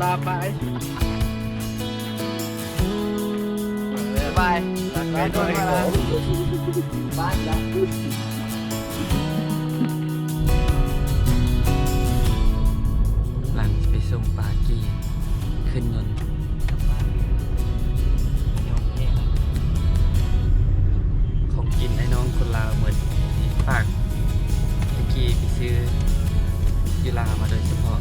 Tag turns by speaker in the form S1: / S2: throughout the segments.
S1: ลาไปไปไปด้วยบ้านแล้ว
S2: หลังไปส่งปากีขึ้นยนต์กลับบ้านยองแย่ของกินให้น้องคนลาวเหมือนฝากปากีไปซื้อยูลามาโดยเฉพาะ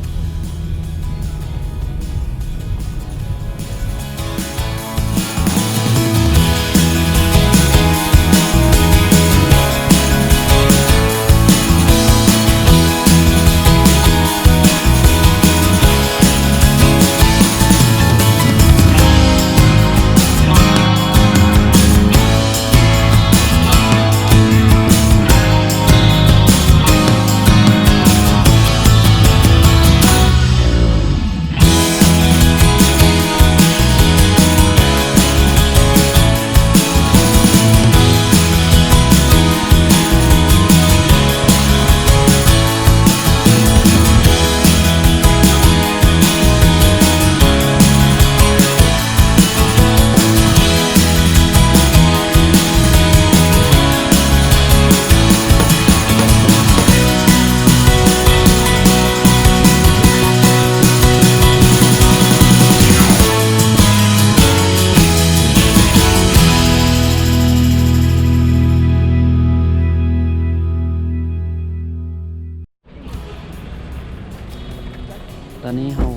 S2: ตอนนี้เรา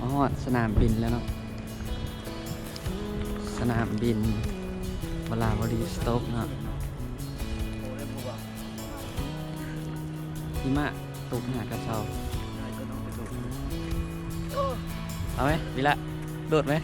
S2: มาฮอดสนามบินแล้วเนาะสนามบินวลาวดีสโต๊กเนาะหิมะตกหากระเช้าเอาไหมวิละโดดไหม